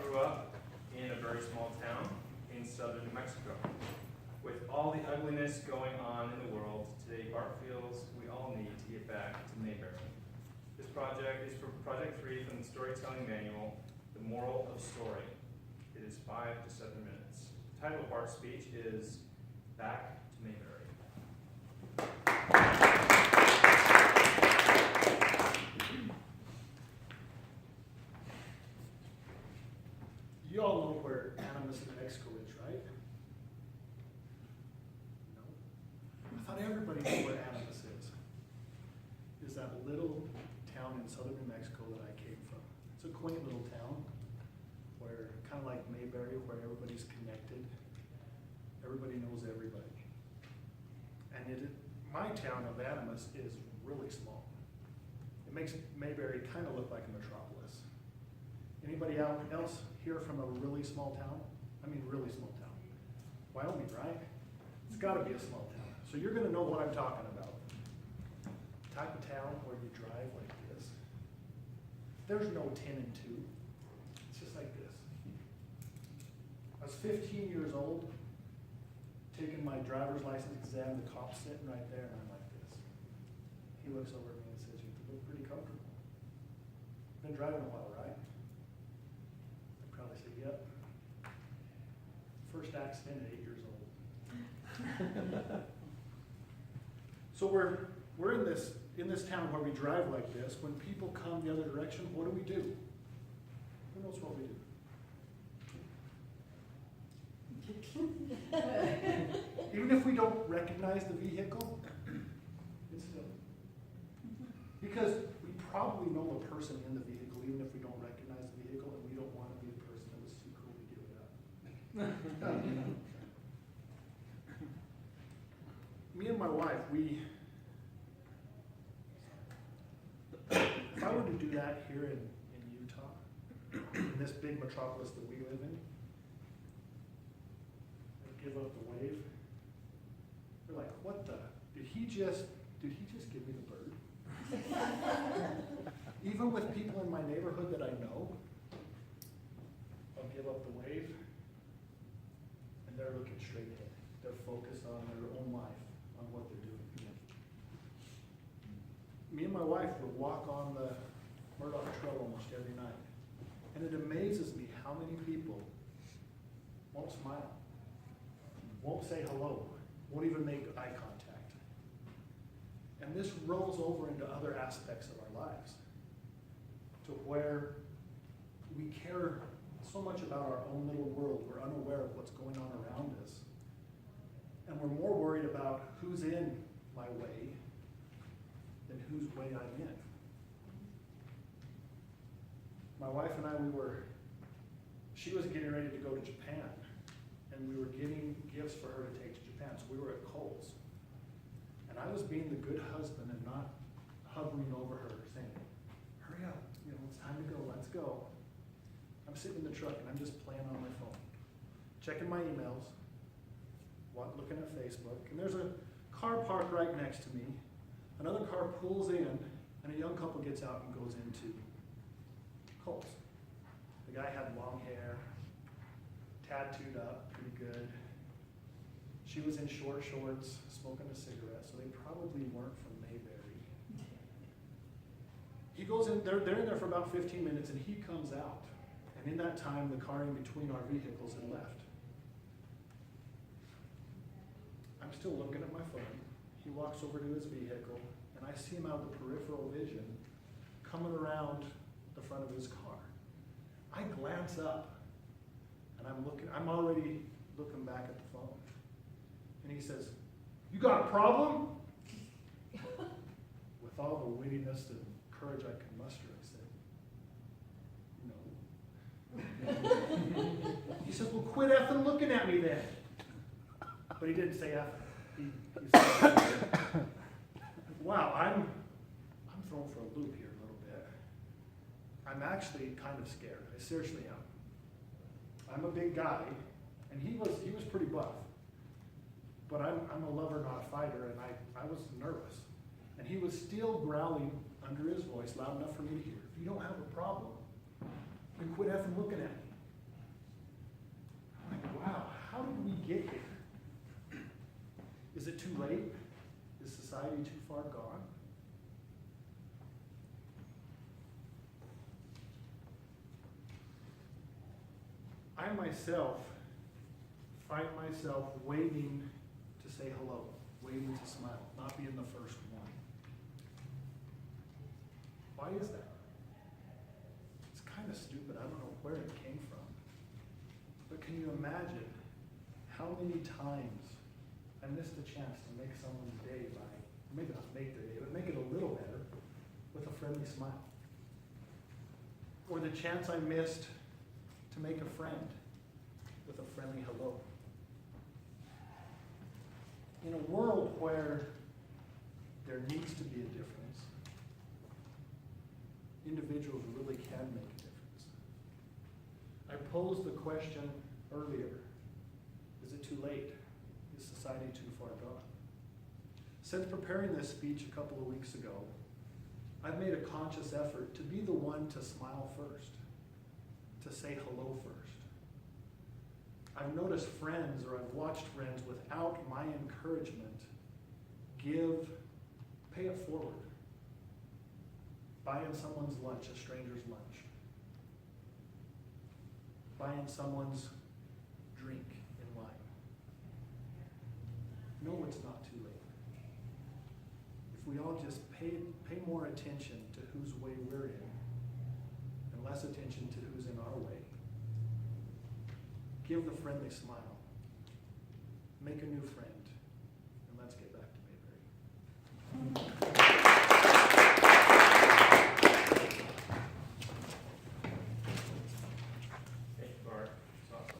grew up in a very small town in southern New Mexico. With all the ugliness going on in the world, today Bart feels we all need to get back to Mayberry. This project is for Project 3 from the Storytelling Manual, The Moral of Story. It is 5 to 7 minutes. The title of Bart's speech is Back to Mayberry. You all know where Animas, New Mexico is, right? No? I thought everybody knew where Animas is. It's that little town in southern New Mexico that I came from. It's a quaint little town where, kind of like Mayberry, where everybody's connected. Everybody knows everybody. And my town of Animas is really small. It makes Mayberry kind of look like a metropolis. Anybody else here from a really small town? I mean really small town. Wyoming, right? It's got to be a small town. So you're going to know what I'm talking about. Type of town where you drive like this. There's no 10 and 2. It's just like this. I was 15 years old, taking my driver's license exam, the cop's sitting right there, and I'm like this. He looks over at me and says, "You look pretty comfortable. Been driving a while, right?" I'd probably say, "Yep. First accident at 8 years old." So we're in this town where we drive like this. When people come the other direction, what do? Who knows what we do? Even if we don't recognize the vehicle, it's still. Because we probably know the person in the vehicle, even if we don't recognize the vehicle, and we don't want to be the person that was too cool to give it up. Me and my wife, if I were to do that here in Utah, in this big metropolis that we live in, give up the wave. They're like, "What the? Did he just give me the bird?" Even with people in my neighborhood that I know, I'll give up the wave, and they're looking straight ahead. They're focused on their own life, on what they're doing. Me and my wife would walk on the Murdoch Trail almost every night, and it amazes me how many people won't smile. Won't say hello, won't even make eye contact. And this rolls over into other aspects of our lives, to where we care so much about our own little world, we're unaware of what's going on around us. And we're more worried about who's in my way than whose way I'm in. My wife and I, she was getting ready to go to Japan. And we were getting gifts for her to take to Japan. So we were at Kohl's. And I was being the good husband and not hovering over her saying, "Hurry up, it's time to go, let's go." I'm sitting in the truck and I'm just playing on my phone, checking my emails, looking at Facebook, and there's a car parked right next to me. Another car pulls in, and a young couple gets out and goes into Kohl's. The guy had long hair, tattooed up, pretty good. She was in short shorts, smoking a cigarette, so they probably weren't from Mayberry. He goes in, they're in there for about 15 minutes, and he comes out. And in that time, the car in between our vehicles had left. I'm still looking at my phone. He walks over to his vehicle, and I see him out of the peripheral vision coming around the front of his car. I glance up. And I'm already looking back at the phone. And he says, "You got a problem?" With all the wittiness and courage I could muster, I said, "No." He says, "Well, quit effing looking at me then." But he didn't say effing. He said, "Wow, I'm thrown for a loop here a little bit. I'm actually kind of scared. I seriously am. I'm a big guy, and he was pretty buff. But I'm a lover, not a fighter, and I was nervous. And he was still growling under his voice, loud enough for me to hear, "If you don't have a problem, then quit effing looking at me." Like, wow, how did we get here? Is it too late? Is society too far gone? I myself find myself waiting to say hello, waiting to smile, not being the first one. Why is that? It's kind of stupid. I don't know where it came from. But can you imagine how many times I missed a chance to make someone's day by, maybe not make their day, but make it a little better with a friendly smile? Or the chance I missed to make a friend with a friendly hello. In a world where there needs to be a difference, individuals really can make a difference. I posed the question earlier, is it too late? Is society too far gone? Since preparing this speech a couple of weeks ago, I've made a conscious effort to be the one to smile first, to say hello first. I've noticed friends, or I've watched friends, without my encouragement, pay it forward. Buying someone's lunch, a stranger's lunch. Buying someone's drink in line. No, it's not too late. If we all just pay more attention to whose way we're in, and less attention to who's in our way, give the friendly smile, make a new friend,